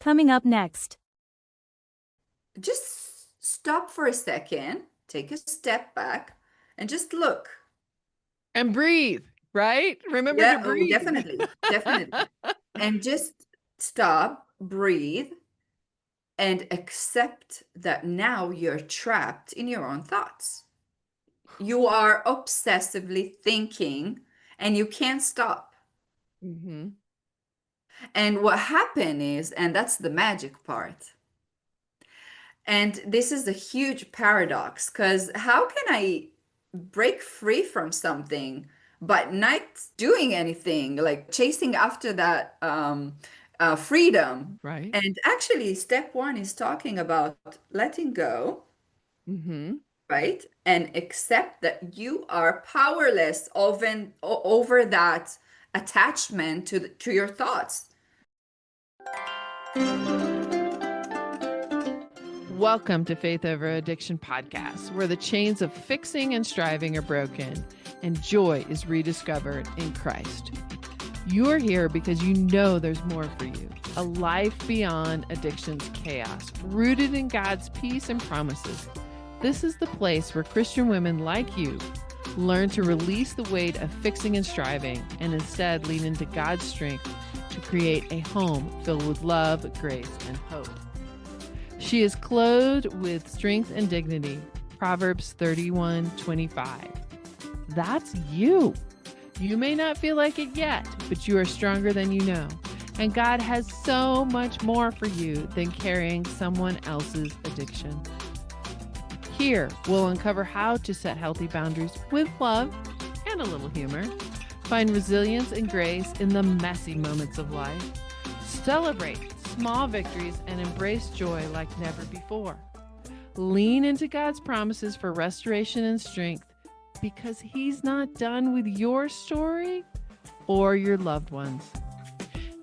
Coming up next. Just stop for a second, take a step back, and just look. And breathe, right? Remember to Yeah, oh, breathe. definitely, definitely. And just stop, breathe, and accept that now you're trapped in your own thoughts. You are obsessively thinking and you can't stop. hmm And what happened is, and that's the magic part. And this is a huge paradox because how can I break free from something but not doing anything, like chasing after that freedom? Right. And actually, step one is talking about letting go, hmm right? And accept that you are powerless over that attachment to your thoughts. Welcome to Faith Over Addiction podcast, where the chains of fixing and striving are broken and joy is rediscovered in Christ. You're here because you know there's more for you, a life beyond addiction's chaos, rooted in God's peace and promises. This is the place where Christian women like you learn to release the weight of fixing and striving and instead lean into God's strength to create a home filled with love, grace, and hope. She is clothed with strength and dignity. Proverbs 31:25. That's you. You may not feel like it yet, but you are stronger than you know. And God has so much more for you than carrying someone else's addiction. Here, we'll uncover how to set healthy boundaries with love and a little humor. Find resilience and grace in the messy moments of life. Celebrate small victories and embrace joy like never before. Lean into God's promises for restoration and strength because He's not done with your story or your loved ones.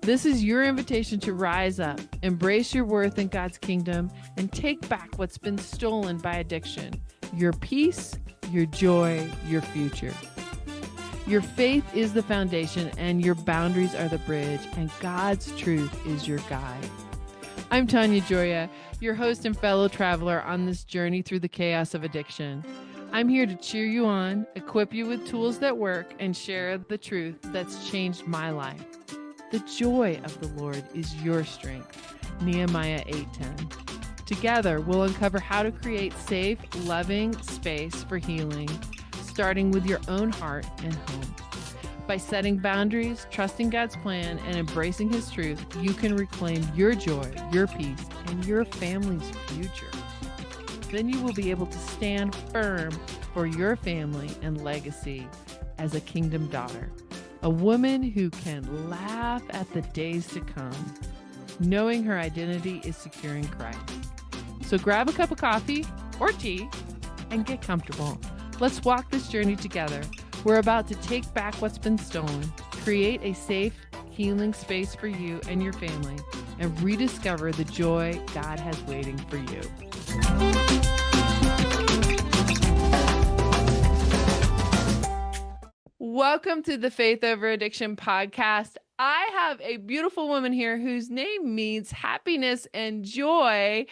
This is your invitation to rise up, embrace your worth in God's kingdom, and take back what's been stolen by addiction: your peace, your joy, your future. Your faith is the foundation, and your boundaries are the bridge, and God's truth is your guide. I'm Tanya Joya, your host and fellow traveler on this journey through the chaos of addiction. I'm here to cheer you on, equip you with tools that work, and share the truth that's changed my life. The joy of the Lord is your strength. Nehemiah 8:10. Together, we'll uncover how to create safe, loving space for healing, starting with your own heart and home. By setting boundaries, trusting God's plan, and embracing His truth, you can reclaim your joy, your peace, and your family's future. Then you will be able to stand firm for your family and legacy as a kingdom daughter, a woman who can laugh at the days to come, knowing her identity is secure in Christ. So grab a cup of coffee or tea and get comfortable. Let's walk this journey together. We're about to take back what's been stolen, create a safe, healing space for you and your family, and rediscover the joy God has waiting for you. Welcome to the Faith Over Addiction podcast. I have a beautiful woman here whose name means happiness and joy,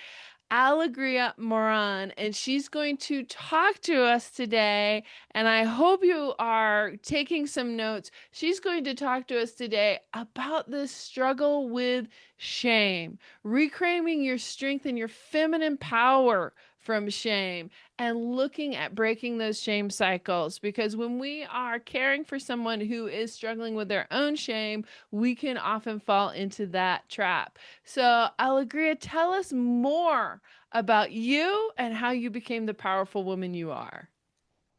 Alegria Moran, and she's going to talk to us today, and I hope you are taking some notes. She's going to talk to us today about this struggle with shame, reclaiming your strength and your feminine power from shame, and looking at breaking those shame cycles, because when we are caring for someone who is struggling with their own shame, we can often fall into that trap. So, Alegria, tell us more about you and how you became the powerful woman you are.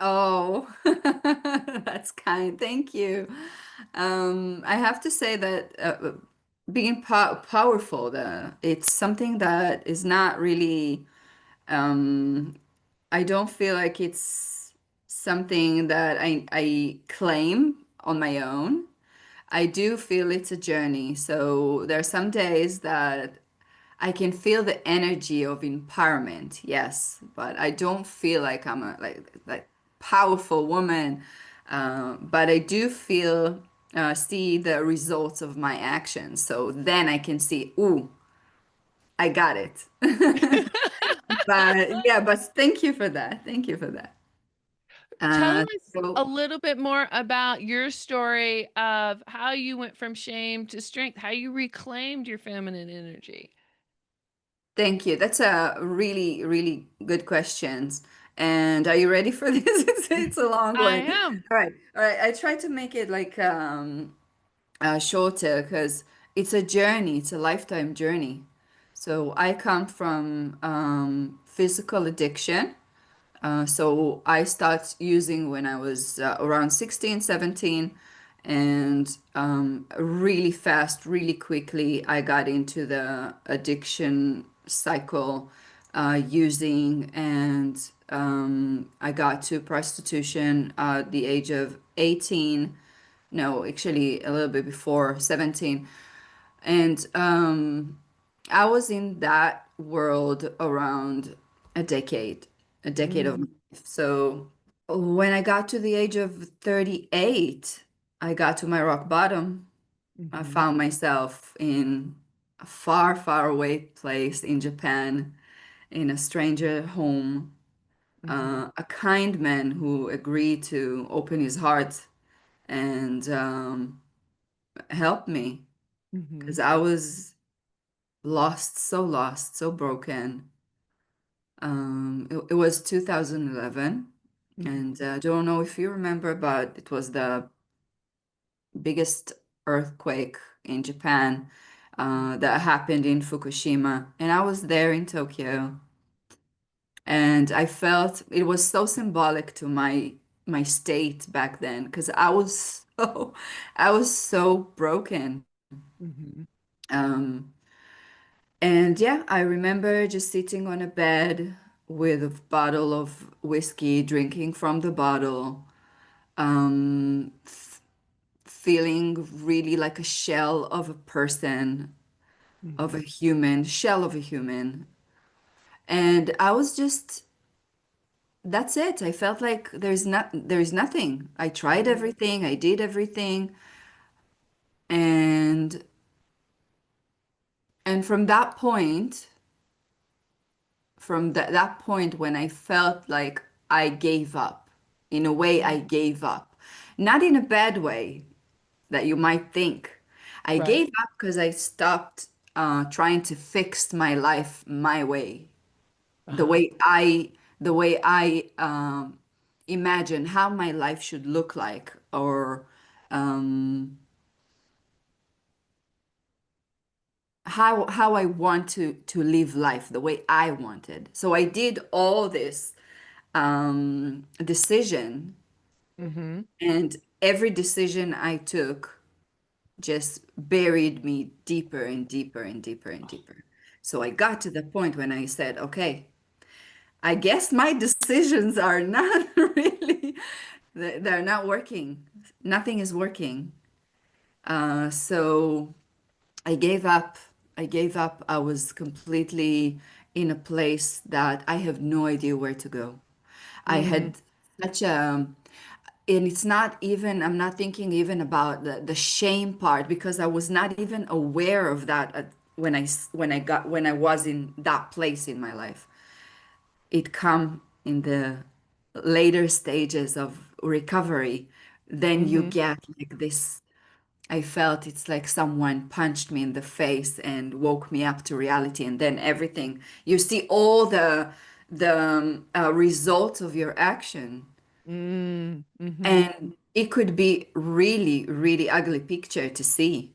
Oh, that's kind. Thank you. I have to say that being powerful, it's something that is not really, um, I don't feel like it's something that I claim on my own. I do feel it's a journey. So there are some days that I can feel the energy of empowerment, yes, but I don't feel like I'm a like powerful woman. But I do feel see the results of my actions. So then I can see, ooh, I got it. But yeah, but thank you for that. Thank you for that. Tell Uh, us a so little bit more about your story of how you went from shame to strength, how you reclaimed your feminine energy. thank you. That's a really, really good questions. And are you ready for this? It's a long I one. am. All right. All right. I try to make it like shorter because it's a journey. It's a lifetime journey. So I come from physical addiction. So I started using when I was around 16, 17, and really fast, really quickly, I got into the addiction cycle using, and I got to prostitution at the age of 18. No, actually a little bit before 17. And I was in that world around a decade of my Mm, life. So when I got to the age of 38, I got to my rock bottom. I mhm, found myself in a far, far away place in Japan, in a stranger home, mhm, a kind man who agreed to open his heart and help me mhm, because I was lost, so broken. It was 2011, and mhm, I don't know if you remember, but it was the biggest earthquake in Japan that happened in Fukushima, and I was there in Tokyo, and I felt it was so symbolic to my state back then because I was so broken. mhm, Um, And yeah, I remember just sitting on a bed with a bottle of whiskey, drinking from the bottle, feeling really like a shell of a person, of a mhm, human, shell of a human. And I was just, that's it. I felt like there's nothing. I tried mhm, everything, I did everything, and from that point, from that point when I felt like I gave up. In a way, I mhm. gave up. Not in a bad way that you might think. I Right. gave up because I stopped trying to fix my life my way, the Uh-huh. way I, the way I imagine how my life should look like, or how I want to live life the way I wanted. So I did all this decision, Mhm. and every decision I took just buried me deeper and deeper and deeper and deeper. So I got to the point when I said, okay, I guess my decisions are not really, they're not working. Nothing is working. So I gave up. I gave up. I was completely in a place that I have no idea where to go. I Mm, had such a, and it's not even, I'm not thinking even about the shame part because I was not even aware of that when I was in that place in my life. It come in the later stages of recovery. Then you mhm, get like this. I felt it's like someone punched me in the face and woke me up to reality, and then everything you see all the results of your action, mm, mhm, and it could be really, really ugly picture to see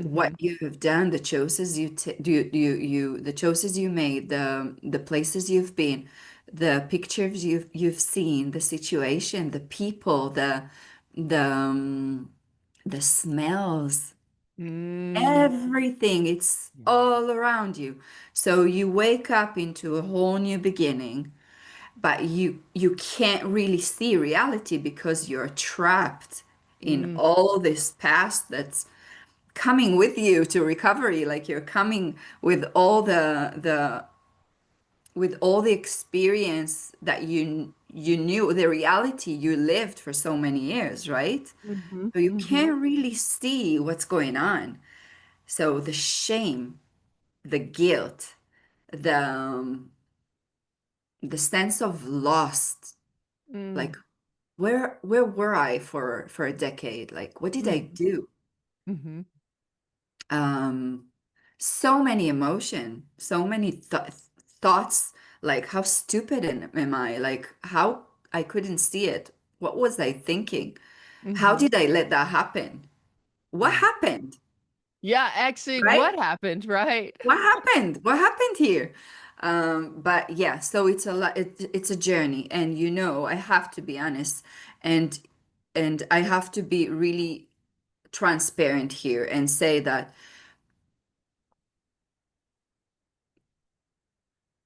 what mhm, you have done, the choices the choices you made, the places you've been, the pictures you've seen, the situation, the people, the the smells, mm. everything. It's Yeah. all around you. So you wake up into a whole new beginning, but you can't really see reality because you're trapped in Mm, all this past that's coming with you to recovery, like you're coming with all the with all the experience that you knew, the reality you lived for so many years, right? mhm, So you mhm, can't really see what's going on. So the shame, the guilt, the the sense of lost, Mm. like where were I for a decade? Like what did I Mm. do? Mm-hmm. Um, so many emotion, so many thoughts, like how stupid am I? Like how I couldn't see it. What was I thinking? How Mm-hmm. did I let that happen? What Right. happened? Yeah, actually, Right? what happened, right? What happened? What happened here? But yeah, so it's a lot. It's a journey, and I have to be honest, and I have to be really transparent here and say that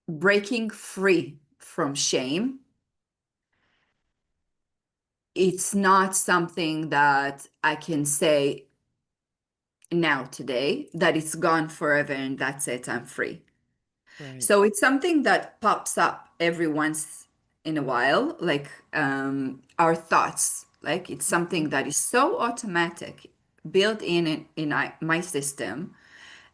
breaking free from shame, it's not something that I can say now today that it's gone forever and that's it, I'm free. Right. So it's something that pops up every once in a while, like our thoughts. Like it's something that is so automatic, built in my system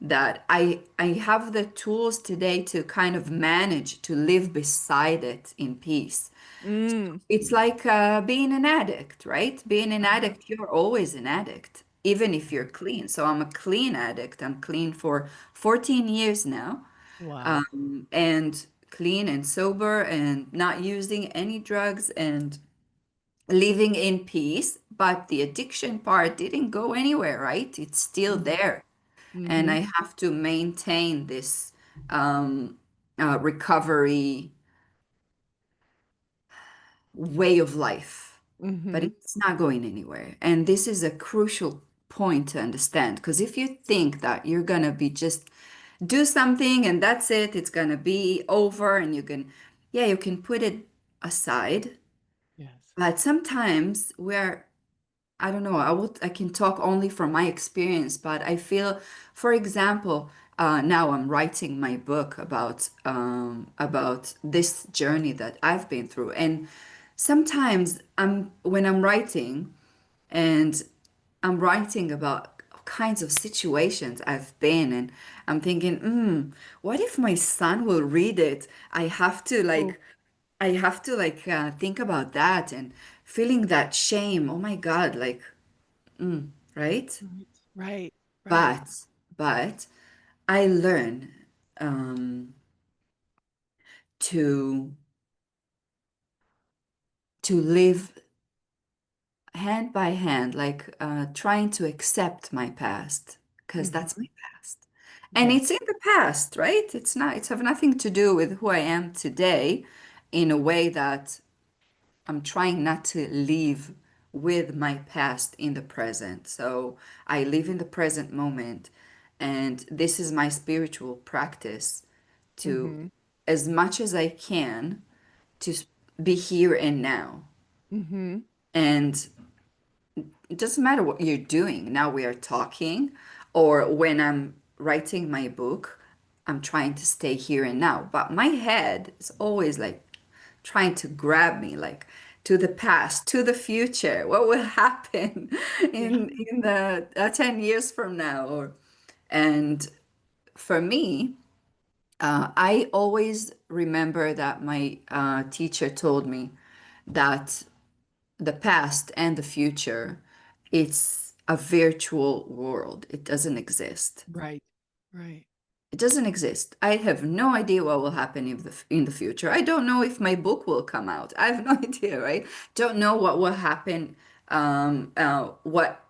that I have the tools today to kind of manage to live beside it in peace. Mm. It's like being an addict, right? Being an Uh-huh. addict, you're always an addict, even if you're clean. So I'm a clean addict. I'm clean for 14 years now, Wow. and clean and sober and not using any drugs and living in peace. But the addiction part didn't go anywhere, right? It's still Mm-hmm. there. And Mm-hmm. I have to maintain this recovery way of life, but Mm-hmm. it's not going anywhere. And this is a crucial point to understand because if you think that you're gonna be just do something and that's it, it's gonna be over and yeah, you can put it aside. Yes. But sometimes I don't know, I can talk only from my experience, but I feel, for example, now I'm writing my book about this journey that I've been through. And sometimes when I'm writing and I'm writing about all kinds of situations I've been in, I'm thinking, what if my son will read it? Oh, I have to think about that and feeling that shame. Oh my God, like, right? right. Right. Right. But but I learn um, to live hand by hand, like trying to accept my past because that's Mm-hmm. my past, and Yes. it's in the past, right? It's not. It's have nothing to do with who I am today, in a way that I'm trying not to live with my past in the present. So I live in the present moment. And this is my spiritual practice to, Mm-hmm. as much as I can, to be here and now. Mm-hmm. And it doesn't matter what you're doing. Now we are talking, or when I'm writing my book, I'm trying to stay here and now. But my head is always like trying to grab me, like to the past, to the future. What will happen Yeah. in the 10 years from now? And for me, I always remember that my teacher told me that the past and the future, it's a virtual world. It doesn't exist. Right. Right. It doesn't exist. I have no idea what will happen in the future. I don't know if my book will come out. I have no idea, right? Don't know what will happen, what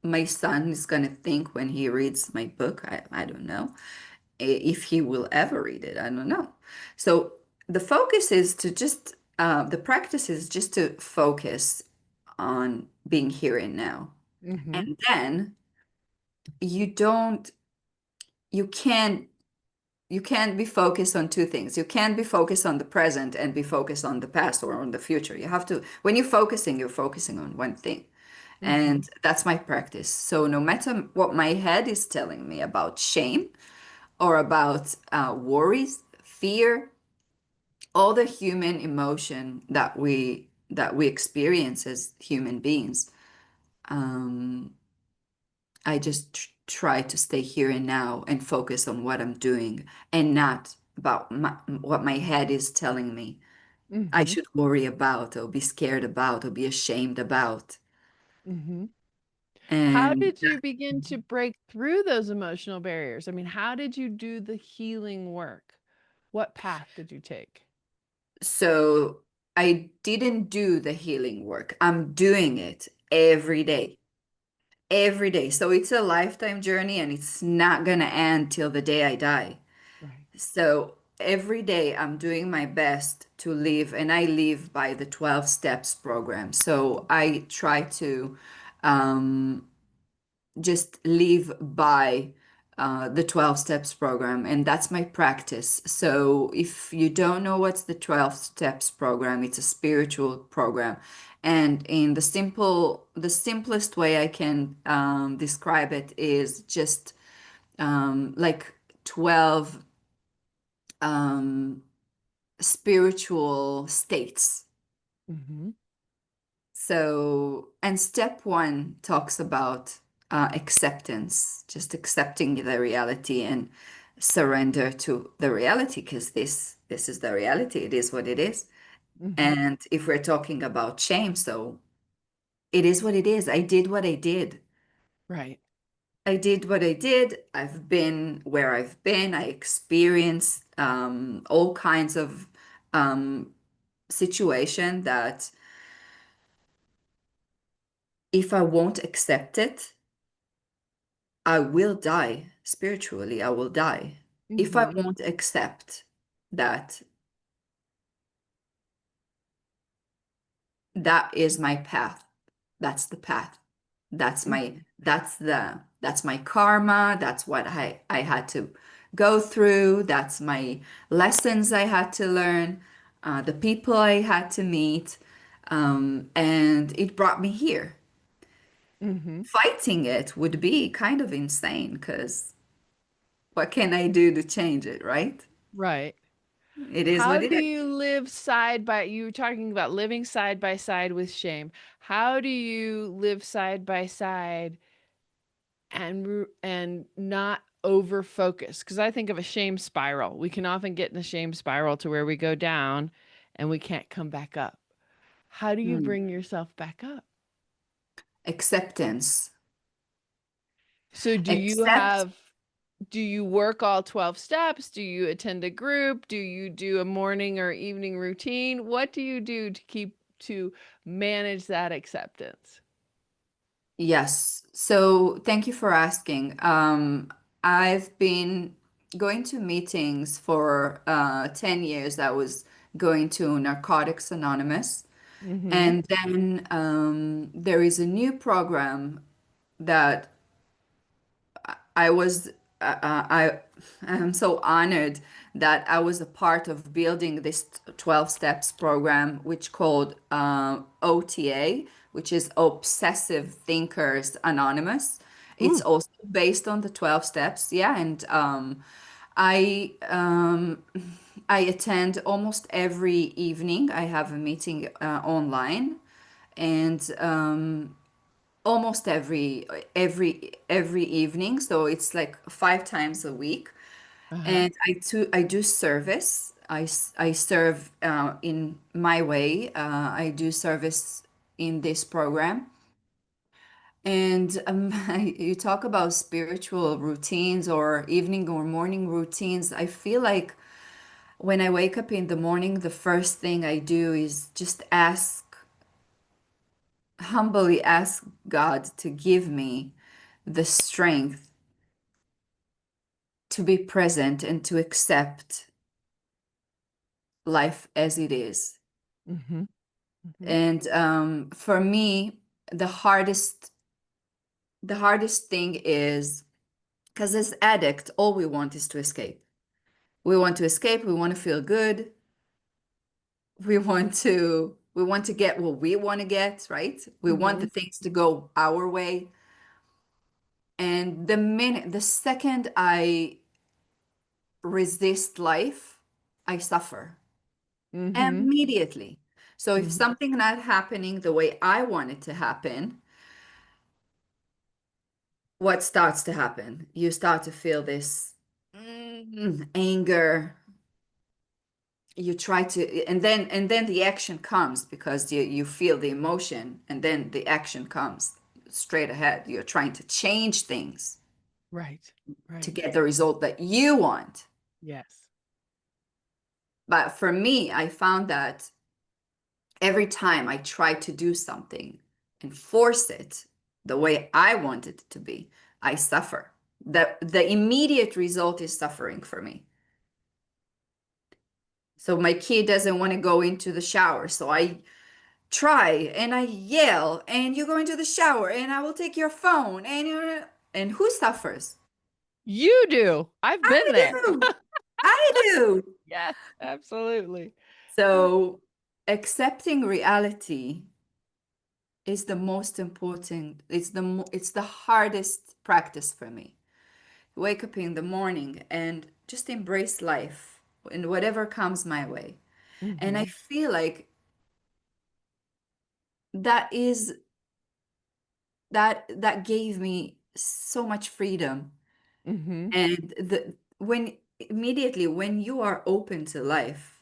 my son is going to think when he reads my book. I don't know if he will ever read it. I don't know. So the focus is to just, the practice is just to focus on being here and now. Mm-hmm. And then you don't, you can't, you can't be focused on two things. You can't be focused on the present and be focused on the past or on the future. You have to, when you're focusing on one thing. Mm-hmm. And that's my practice. So no matter what my head is telling me about shame or about worries, fear, all the human emotion that we experience as human beings, um, I just try to stay here and now and focus on what I'm doing and not about what my head is telling me I Mm-hmm. should worry about or be scared about or be ashamed about. Mm-hmm. How And did you begin to break through those emotional barriers? I mean, how did you do the healing work? What path did you take? so I didn't do the healing work. I'm doing it every day. Every day. So it's a lifetime journey and it's not gonna end till the day I die. Right. So every day I'm doing my best to live, and I live by the 12 steps program. So I try to um, just live by the 12 steps program, and that's my practice. So if you don't know what's the 12 steps program, it's a spiritual program. And in the simplest way I can describe it is just like 12 um, spiritual states. Mm-hmm. So, and step one talks about acceptance, just accepting the reality and surrender to the reality, because this is the reality. It is what it is. Mm-hmm. And if we're talking about shame, so it is what it is. I did what I did. Right. I did what I did. I've been where I've been. I experienced all kinds of situation that if I won't accept it, I will die spiritually. I will die. If I Mm-hmm. won't accept that that is my path, that's the path. Mm-hmm. That's my karma. That's what I had to go through. That's my lessons I had to learn, the people I had to meet, and it brought me here. Mm-hmm. Fighting it would be kind of insane because what can I do to change it, right? Right. It is How what it do is. you live side by you were talking about living side by side with shame. How do you live side by side and not over focus? Because I think of a shame spiral. We can often get in a shame spiral to where we go down and we can't come back up. How do you Hmm. bring yourself back up? Acceptance. So Accept. do you work all 12 steps? Do you attend a group? Do you do a morning or evening routine? What do you do to manage that acceptance? Yes. So thank you for asking. I've been going to meetings for 10 years. I was going to Narcotics Anonymous. Mhm. And then there is a new program that I was I am so honored that I was a part of building this 12 steps program, which called OTA, which is Obsessive Thinkers Anonymous. It's Ooh. also based on the 12 steps, yeah, and I um, I attend almost every evening. I have a meeting online, and almost every evening, so it's like 5 times a week. Uh-huh. And I do service. I serve in my way. I do service in this program. And you talk about spiritual routines or evening or morning routines. I feel like when I wake up in the morning, the first thing I do is just humbly ask God to give me the strength to be present and to accept life as it is. Mhm. Mhm. And for me, the hardest the hardest thing is because as addict, all we want is to escape. We want to escape. We want to feel good. We want to get what we want to get, right? We want the Mhm. things to go our way. And the second I resist life, I suffer Mhm. immediately. So if Mhm. something not happening the way I want it to happen, what starts to happen? You start to feel this anger. you try to, and then the action comes because you feel the emotion, and then the action comes straight ahead. You're trying to change things Right. to Right. get the result that you want. Yes. But for me, I found that every time I try to do something and force it the way I want it to be, I suffer. The immediate result is suffering for me. So my kid doesn't want to go into the shower. So I try and I yell, and you go into the shower, and I will take your phone, and who suffers? You do. I've I been there. do. I do. Yes, absolutely. So accepting reality is the most important. It's the hardest practice for me. Wake up in the morning and just embrace life and whatever comes my way. And I Mm-hmm. feel like that is that gave me so much freedom. Mm-hmm. And the when immediately when you are open to life,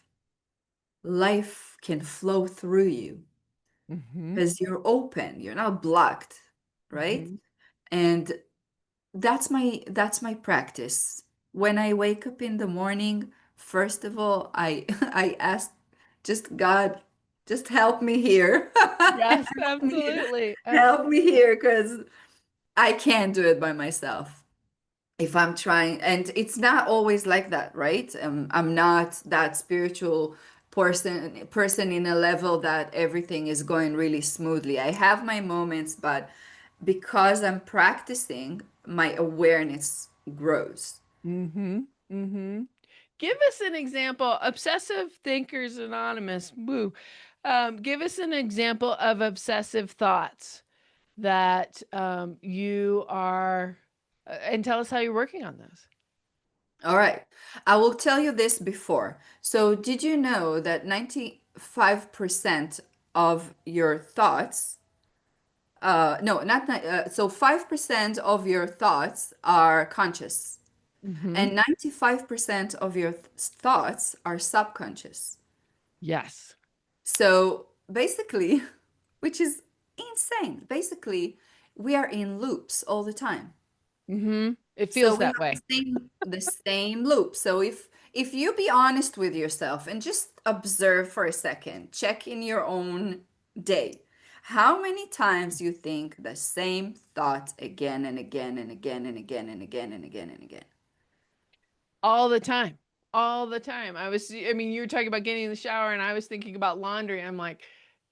life can flow through you Mm-hmm. because you're open, you're not blocked, right? Mm-hmm. And that's my practice. When I wake up in the morning, first of all, I I ask just God, just help me here. Yes, Help me, absolutely. help me Absolutely. here because I can't do it by myself. If I'm trying, and it's not always like that, right? I'm not that spiritual person in a level that everything is going really smoothly. I have my moments, but because I'm practicing, my awareness grows. Mm-hmm. Mm-hmm. Give us an example. Obsessive Thinkers Anonymous. Woo. Give us an example of obsessive thoughts that you are, and tell us how you're working on those. All right. I will tell you this before. So, did you know that 95% of your thoughts, no, not, so 5% of your thoughts are conscious, Mm-hmm. and 95% of your thoughts are subconscious. Yes. So basically, which is insane. Basically, we are in loops all the time. Mm-hmm. It So feels we that have way. the same loop. So if you be honest with yourself and just observe for a second, check in your own day. How many times you think the same thought again and again and again and again and again and again and again? All the time. All the time. I mean, you were talking about getting in the shower, and I was thinking about laundry. I'm like,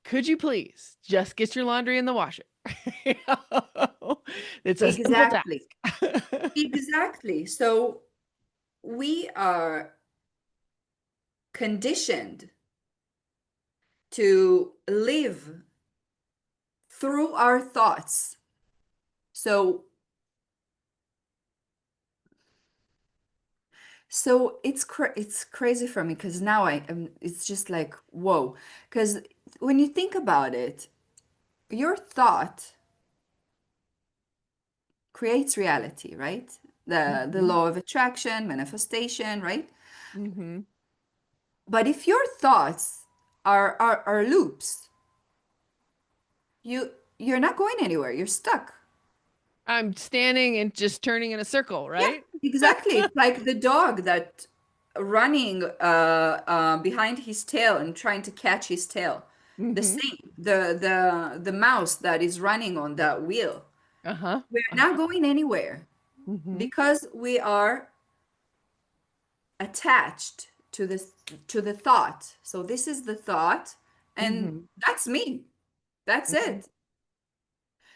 could you please just get your laundry in the washer? You know? It's a simple Exactly. task. Exactly. So we are conditioned to live through our thoughts. So it's crazy for me because now I am it's just like whoa, because when you think about it, your thought creates reality, right? The Mhm. law of attraction, manifestation, right? Mhm. But if your thoughts are loops, you're not going anywhere. You're stuck. I'm standing and just turning in a circle, Yeah, right? exactly. It's like the dog that running behind his tail and trying to catch his tail. The Mhm. same. The mouse that is running on that wheel. Uh-huh. We're not Uh-huh. going anywhere Mhm. because we are attached to the thought. So this is the thought, and Mhm. that's me. That's Mhm. it.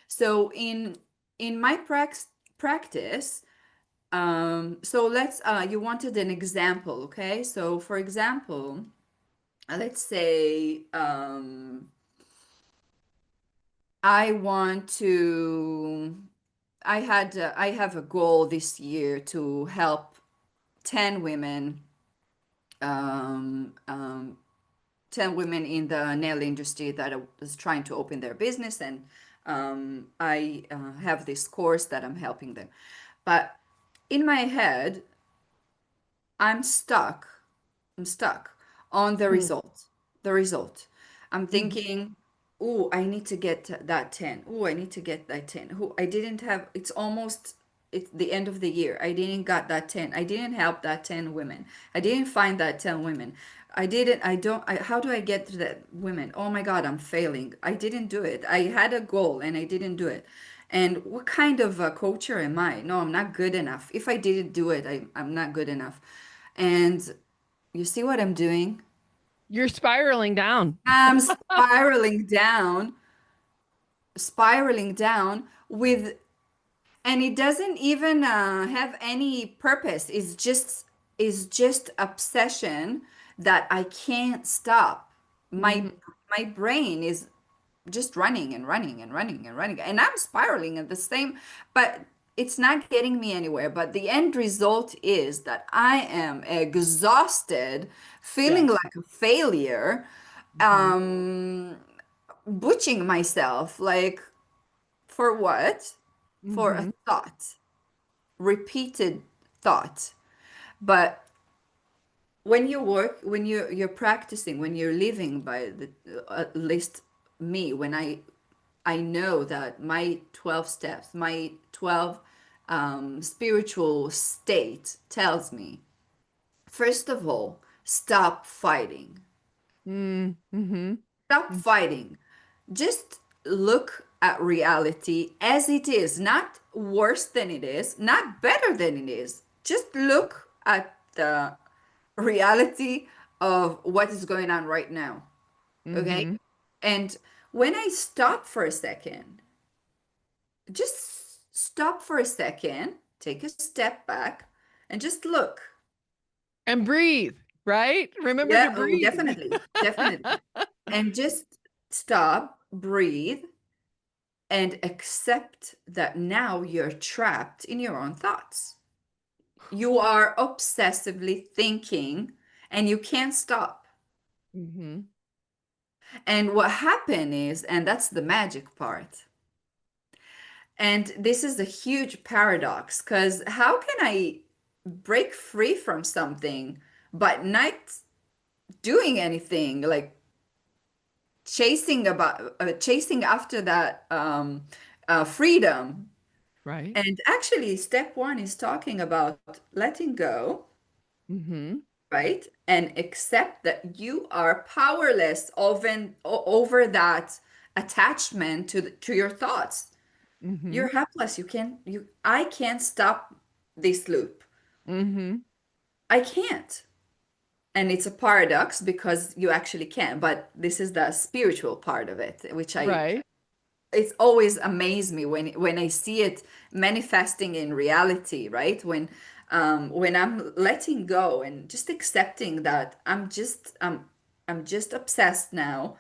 So in my practice, so you wanted an example, okay? So for example, let's say I want to, I have a goal this year to help 10 women, um, um, 10 women in the nail industry that are was trying to open their business. And I have this course that I'm helping them. But in my head, I'm stuck. I'm stuck on the Mm. result. The result. I'm thinking, oh, I need to get that 10. Oh, I need to get that 10. Oh, I didn't have, it's the end of the year. I didn't got that 10. I didn't help that 10 women. I didn't find that 10 women. How do I get to that women? Oh my God, I'm failing. I didn't do it. I had a goal and I didn't do it. And what kind of a coacher am I? No, I'm not good enough. If I didn't do it, I'm not good enough. And you see what I'm doing? You're spiraling down. I'm spiraling down with, and it doesn't even have any purpose. It's just obsession that I can't stop. My Mhm. my brain is just running and running and running and running, and I'm spiraling at the same, but it's not getting me anywhere. But the end result is that I am exhausted, feeling Yes. like a failure, Mhm. um, butching myself, like for what? For a Mhm. thought, repeated thought. But when you work, when you're practicing, when you're living by the, at least me, when I know that my 12 steps, my 12 spiritual state tells me, first of all, stop fighting. Mm. Mhm. Stop Mm. fighting. Just look at reality as it is, not worse than it is, not better than it is. Just look at the reality of what is going on right now. Okay? Mhm. And when I stop for a second, just stop for a second, take a step back, and just look. And breathe, right? Remember to Yeah, oh, breathe. definitely, definitely. And just stop, breathe, and accept that now you're trapped in your own thoughts. You are obsessively thinking and you can't stop. Mhm. And what happened is, and that's the magic part, and this is a huge paradox because how can I break free from something but not doing anything, like chasing after that freedom? Right? And actually, step one is talking about letting go, Mhm. right? And accept that you are powerless over that attachment to your thoughts. You're Mhm. helpless. I can't stop this loop. Mhm. I can't. And it's a paradox because you actually can, but this is the spiritual part of it, which Right. it's always amazed me when I see it manifesting in reality, right? When I'm letting go and just accepting that I'm just obsessed now,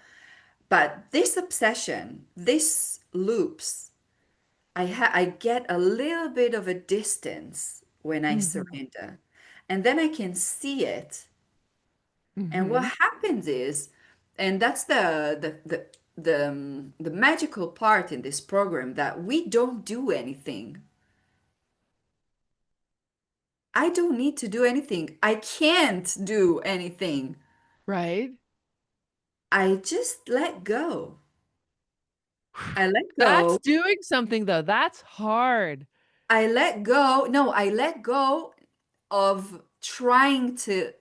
but this obsession, this loops, I get a little bit of a distance when I Mhm. surrender. And then I can see it. And what Mhm. happens is, and that's the magical part in this program, that we don't do anything. I don't need to do anything. I can't do anything. Right? I just let go. I let That's go. doing something though. That's hard. I let go. No, I let go of trying to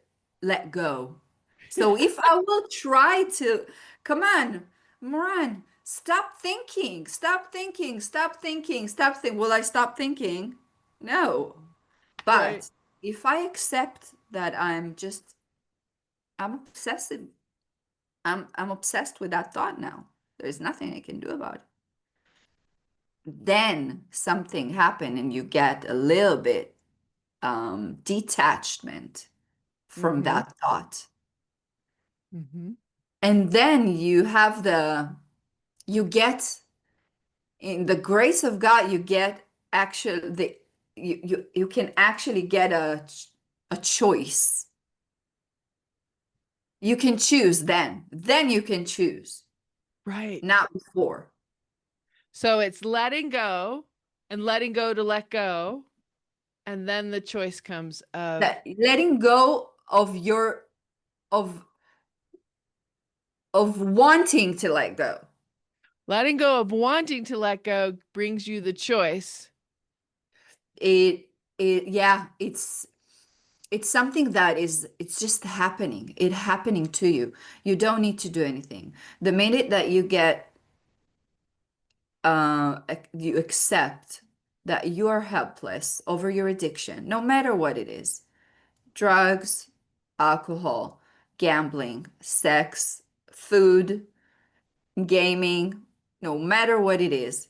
let go. So if I will try to, come on, Moran, stop thinking, stop thinking, stop thinking, stop thinking. Will I stop thinking? No. Right. But if I accept that I'm obsessive, I'm obsessed with that thought now. There's nothing I can do about it. Then something happen and you get a little bit detachment from Mhm. that thought. Mhm. And then you get, in the grace of God, you get actually you can actually get a choice. You can choose then. Then you can choose, Right. not before. So it's letting go and letting go to let go. And then the choice comes of, That letting go of of wanting to let go. Letting go of wanting to let go brings you the choice. Yeah, it's something that is, it's just happening. It happening to you. You don't need to do anything. The minute that you get you accept that you are helpless over your addiction, no matter what it is, drugs, alcohol, gambling, sex, food, gaming, no matter what it is,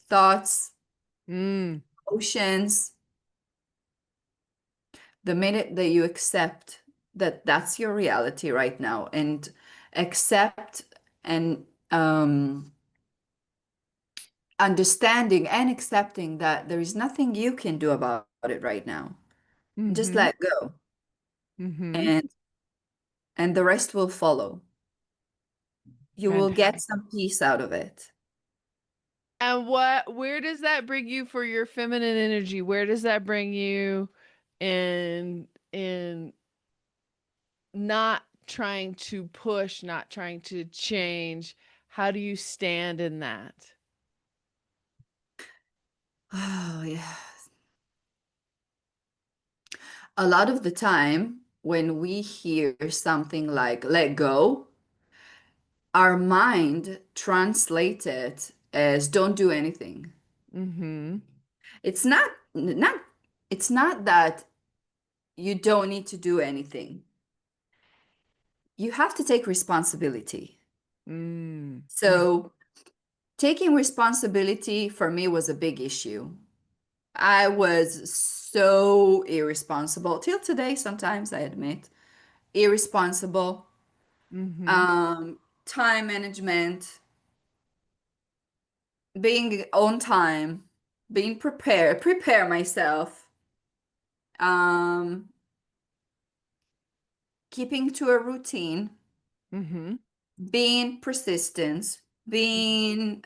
thoughts, Mm, emotions, the minute that you accept that that's your reality right now, and accept and understanding and accepting that there is nothing you can do about it right now, just mm-hmm, let go, mm-hmm. and the rest will follow. You will get Fantastic. some peace out of it. And where does that bring you for your feminine energy? Where does that bring you in not trying to push, not trying to change? How do you stand in that? Oh, yeah. A lot of the time, when we hear something like let go, our mind translates it as don't do anything. Mm-hmm. It's not it's not that you don't need to do anything. You have to take responsibility. Mm, mm, So, taking responsibility for me was a big issue. I was so irresponsible till today, sometimes I admit. Irresponsible, mm-hmm. um, time management, being on time, being prepared, prepare myself, um, keeping to a routine, Mm-hmm. being persistent, being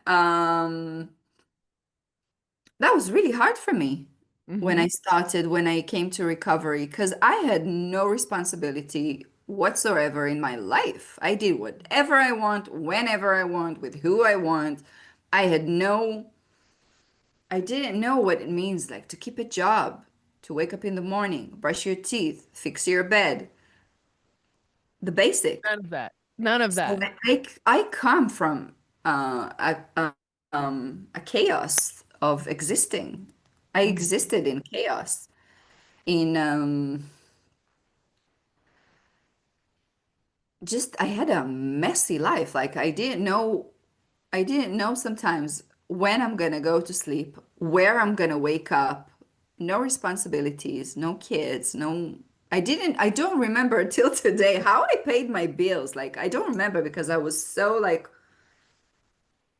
that was really hard for me Mm-hmm. when I came to recovery, because I had no responsibility whatsoever in my life. I did whatever I want, whenever I want, with who I want. I had no, I didn't know what it means like to keep a job, to wake up in the morning, brush your teeth, fix your bed, the basic. None of that. None of So that. I come from a chaos of existing. I Mm-hmm. existed in chaos. In just I had a messy life. Like I didn't know sometimes when I'm gonna go to sleep, where I'm gonna wake up. No responsibilities, no kids, no. I don't remember till today how I paid my bills. Like I don't remember because I was so like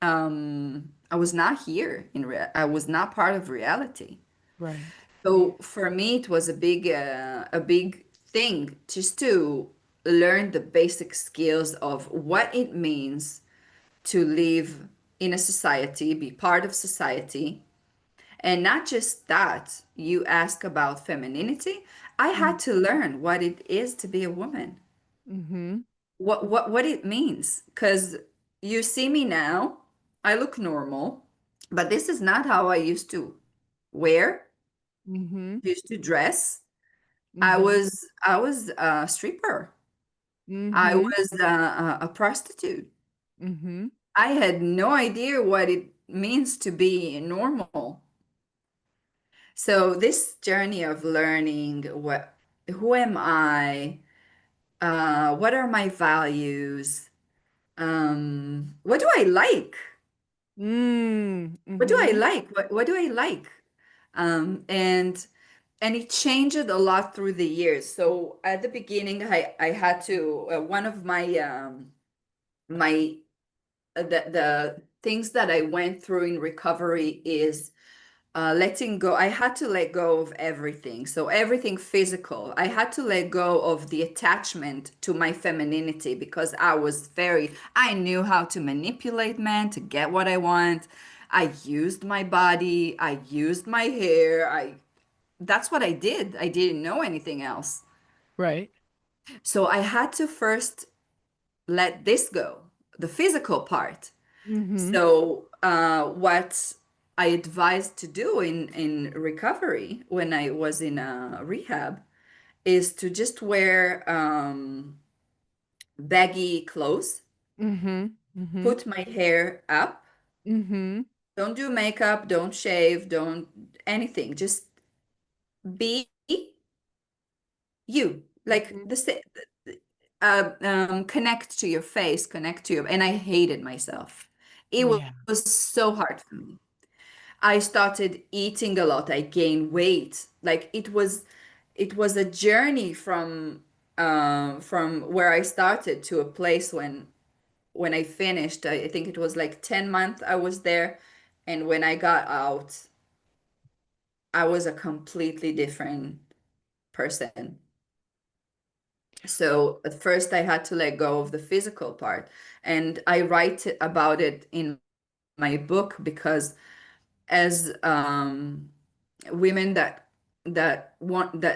I was not here I was not part of reality. Right. So for me it was a big thing just to learn the basic skills of what it means to live in a society, be part of society. And not just that, you ask about femininity. I had to learn what it is to be a woman, Mm-hmm. what it means. Because you see me now, I look normal, but this is not how I used to wear, Mm-hmm. used to dress. Mm-hmm. I was a stripper. I Mm-hmm. was a prostitute. Mm-hmm. I had no idea what it means to be normal. So this journey of learning who am I, what are my values, what do I like? Mm, What do I mm-hmm. like? What do I like? Um, and and it changed a lot through the years. So at the beginning, I had to one of my the things that I went through in recovery is letting go. I had to let go of everything. So everything physical. I had to let go of the attachment to my femininity because I knew how to manipulate men to get what I want. I used my body. I used my hair. That's what I did. I didn't know anything else. Right. So I had to first let this go, the physical part. Mm-hmm. So, what I advised to do in recovery when I was in a rehab is to just wear baggy clothes, Mm-hmm. Mm-hmm. put my hair up, Mm-hmm. don't do makeup, don't shave, don't anything, just be you. Like Mm-hmm. connect to your face, connect to your, and I hated myself. It Yeah. was so hard for me. I started eating a lot. I gained weight. Like it was a journey from where I started to a place when I finished. I think it was like 10 months I was there, and when I got out, I was a completely different person. So at first I had to let go of the physical part, and I write about it in my book because as women that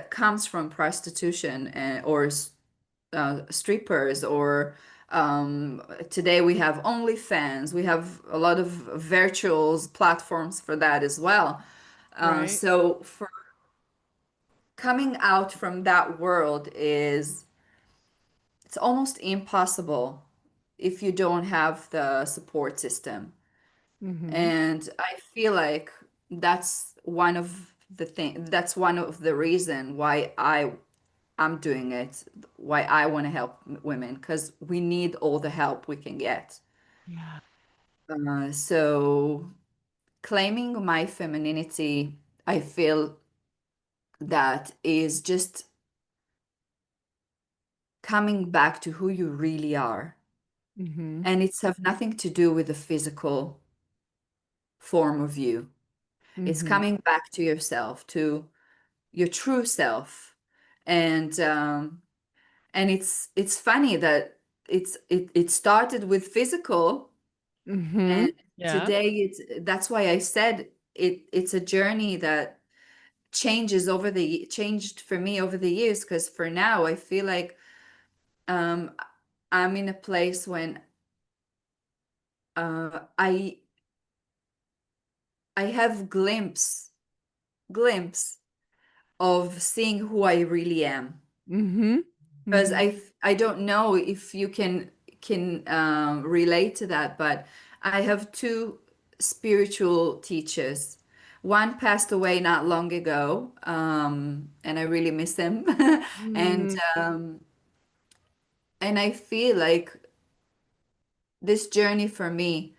comes from prostitution or strippers or today we have OnlyFans, we have a lot of virtual platforms for that as well. Right. So for coming out from that world is it's almost impossible if you don't have the support system. Mm-hmm. And I feel like that's one of the reason why I'm doing it, why I want to help women, because we need all the help we can get. Yeah. So claiming my femininity, I feel that is just coming back to who you really are. Mm-hmm. And it's have nothing to do with the physical form of you. It's Mm-hmm. coming back to yourself, to your true self. And it's funny that it started with physical, Mm-hmm. and Yeah. today that's why I said it's a journey that changed for me over the years, because for now I feel like um I'm in a place when I have glimpse of seeing who I really am. Mm-hmm. Because Mm-hmm. I don't know if you can relate to that, but I have two spiritual teachers. One passed away not long ago, and I really miss him. And Mm-hmm. and I feel like this journey for me,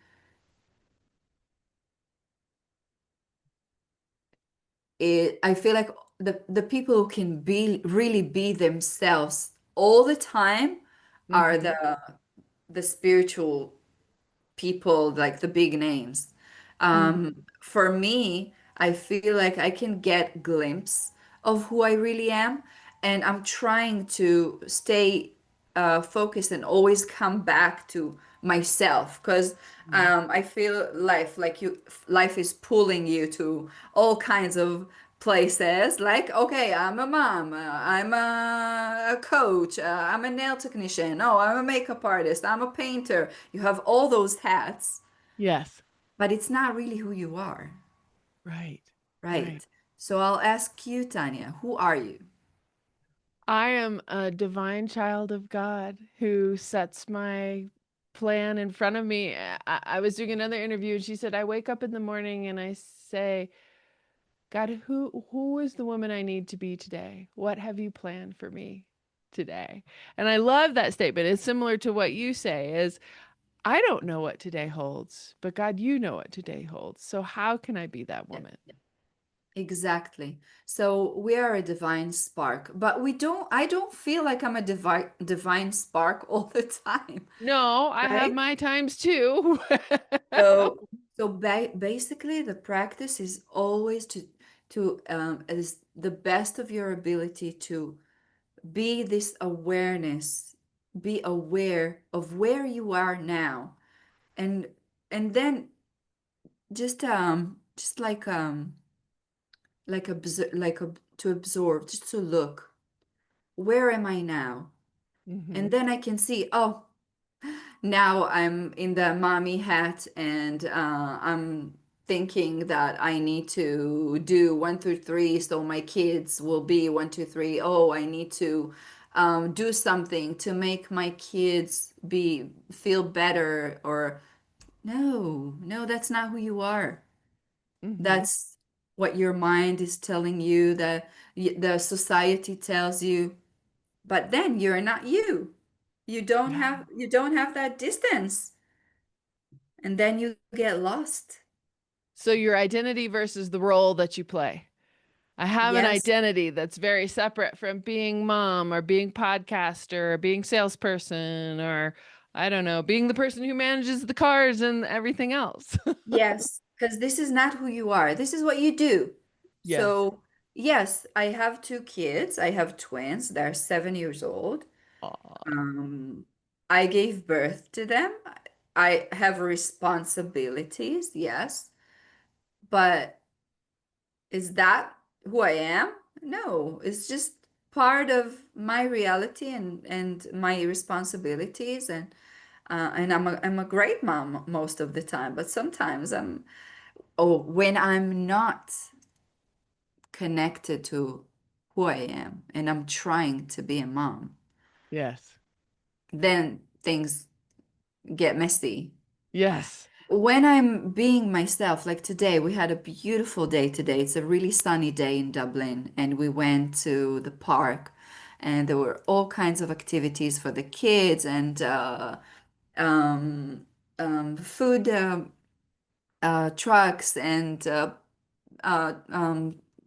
I feel like the people who can be really be themselves all the time are Mm-hmm. the spiritual people, like the big names. Mm-hmm. For me, I feel like I can get glimpse of who I really am, and I'm trying to stay focused and always come back to myself, because I feel life is pulling you to all kinds of places. Like, okay, I'm a mom, I'm a coach, I'm a nail technician, oh, I'm a makeup artist, I'm a painter. You have all those hats, Yes. but it's not really who you are, Right. Right. right? So I'll ask you, Tanya, who are you? I am a divine child of God who sets my plan in front of me. I was doing another interview and she said, I wake up in the morning and I say, God, who is the woman I need to be today? What have you planned for me today? And I love that statement. It's similar to what you say is I don't know what today holds, but God, you know what today holds. So how can I be that Yeah, woman? exactly. So we are a divine spark, but I don't feel like I'm a divine spark all the time, No, I have right? my times too. So basically, the practice is always to as the best of your ability to be this awareness, be aware of where you are now, and then just to absorb, just to look, where am I now? Hmm. And then I can see, oh. now I'm in the mommy hat, and I'm thinking that I need to do 1 through 3 so my kids will be 1, 2, 3. Oh, I need to do something to make my kids be feel better. Or no, no, that's not who you are. Mm-hmm. That's what your mind is telling you, that the society tells you, but then you're not you. Yeah. You don't have that distance, and then you get lost. So your identity versus the role that you play. I have an Yes, identity that's very separate from being mom or being podcaster or being salesperson or I don't know, being the person who manages the cars and everything else. yes, because this is not who you are. This is what you do. Yes. So, yes, I have 2 kids. I have twins. They're 7 years old. Aw. Um, I gave birth to them. I have responsibilities, yes, but is that who I am? No, it's just part of my reality, and my responsibilities, and I'm a great mom most of the time, but sometimes when I'm not connected to who I am and I'm trying to be a mom, Yes. then things get messy. Yes. When I'm being myself, like today, we had a beautiful day today. It's a really sunny day in Dublin, and we went to the park, and there were all kinds of activities for the kids, and um, food trucks, and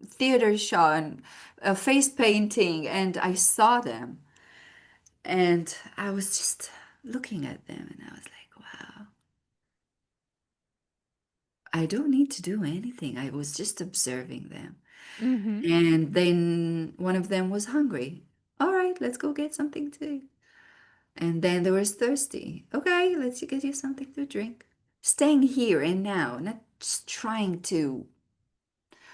theater show, and face painting, and I saw them, and I was just looking at them, and I was like, wow. I don't need to do anything. I was just observing them. Mm-hmm. And then one of them was hungry. All right, let's go get something to eat. And then they was thirsty. Okay, let's get you something to drink. Staying here and now, not just trying to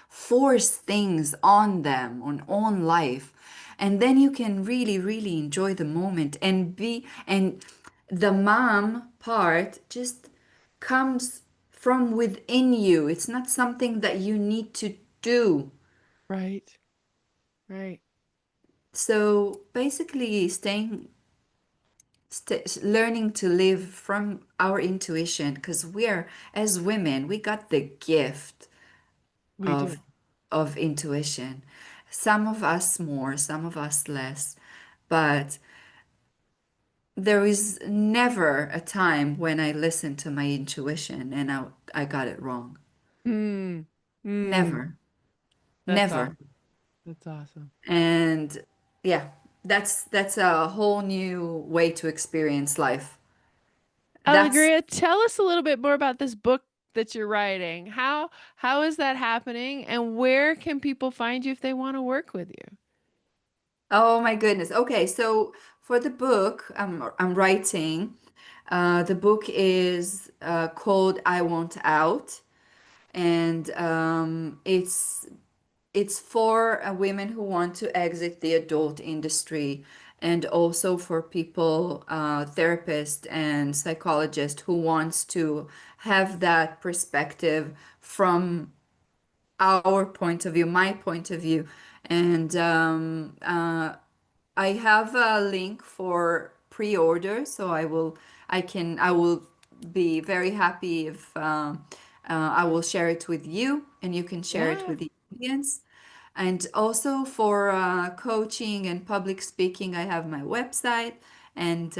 force things on them, on life. And then you can really, really enjoy the moment and the mom part just comes from within you. It's not something that you need to do. Right. Right. So basically, learning to live from our intuition, because as women, we got the gift We do. of intuition. Some of us more, some of us less, but there is never a time when I listened to my intuition and I got it wrong. Mm. Mm. Never, That's awesome. never. That's awesome. And yeah, that's a whole new way to experience life. That's Alegria, tell us a little bit more about this book that you're writing. How is that happening and where can people find you if they want to work with you? Oh my goodness. Okay, so for the book I'm writing, the book is called I Want Out, and it's for women who want to exit the adult industry, and also for people, therapists and psychologists who wants to have that perspective from our point of view, my point of view. And I have a link for pre-order, so I will be very happy if I will share it with you, and you can share it Yeah. with the audience. And also for coaching and public speaking, I have my website, and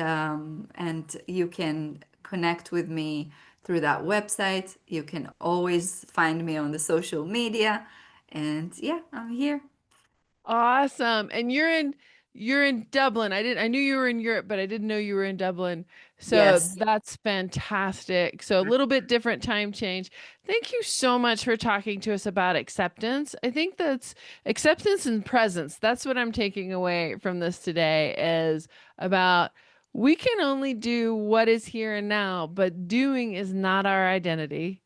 you can connect with me through that website. You can always find me on the social media, and yeah, I'm here. Awesome. And you're in Dublin. I knew you were in Europe, but I didn't know you were in Dublin. So Yes. that's fantastic. So a little bit different time change. Thank you so much for talking to us about acceptance. I think that's acceptance and presence. That's what I'm taking away from this today is about we can only do what is here and now, but doing is not our identity.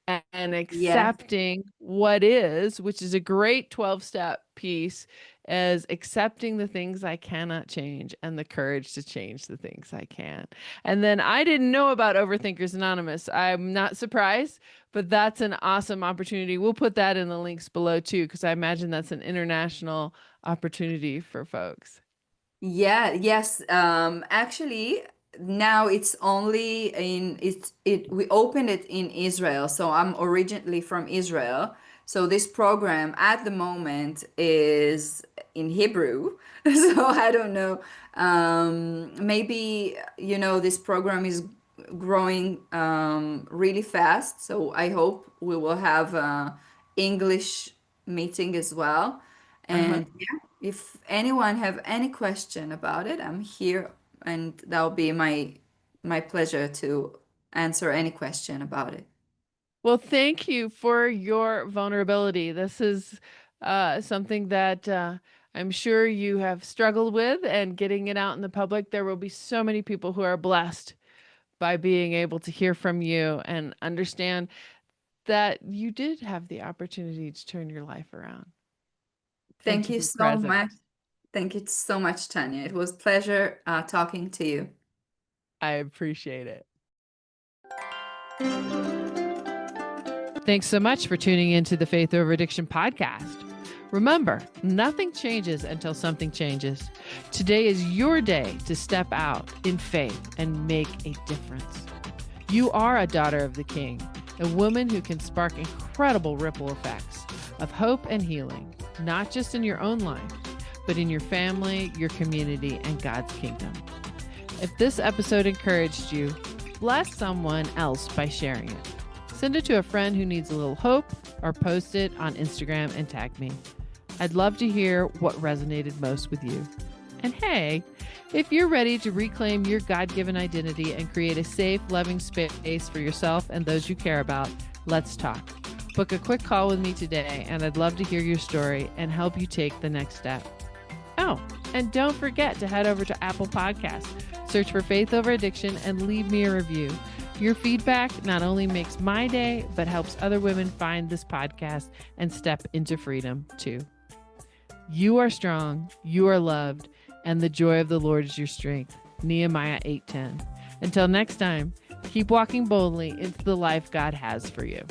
and Yes. accepting what is, which is a great 12-step piece, as accepting the things I cannot change and the courage to change the things I can. And then I didn't know about Overthinkers Anonymous. I'm not surprised, but that's an awesome opportunity. We'll put that in the links below too, because I imagine that's an international opportunity for folks. Yeah, yes. Actually, now it's only we opened it in Israel. So I'm originally from Israel. So this program at the moment is in Hebrew. So I don't know. Maybe, this program is growing really fast. So I hope we will have a English meeting as well. Uh-huh. And if anyone have any question about it, I'm here, and that'll be my pleasure to answer any question about it. Well, thank you for your vulnerability. This is something that I'm sure you have struggled with, and getting it out in the public. There will be so many people who are blessed by being able to hear from you and understand that you did have the opportunity to turn your life around and Thank to you be so present. much. Thank you so much, Tanya. It was pleasure talking to you. I appreciate it. Thanks so much for tuning into the Faith Over Addiction podcast. Remember, nothing changes until something changes. Today is your day to step out in faith and make a difference. You are a daughter of the King, a woman who can spark incredible ripple effects of hope and healing, not just in your own life, but in your family, your community, and God's kingdom. If this episode encouraged you, bless someone else by sharing it. Send it to a friend who needs a little hope, or post it on Instagram and tag me. I'd love to hear what resonated most with you. And hey, if you're ready to reclaim your God-given identity and create a safe, loving space for yourself and those you care about, let's talk. Book a quick call with me today, and I'd love to hear your story and help you take the next step. Oh, and don't forget to head over to Apple Podcasts, search for Faith Over Addiction, and leave me a review. Your feedback not only makes my day, but helps other women find this podcast and step into freedom too. You are strong, you are loved, and the joy of the Lord is your strength. Nehemiah 8:10. Until next time, keep walking boldly into the life God has for you.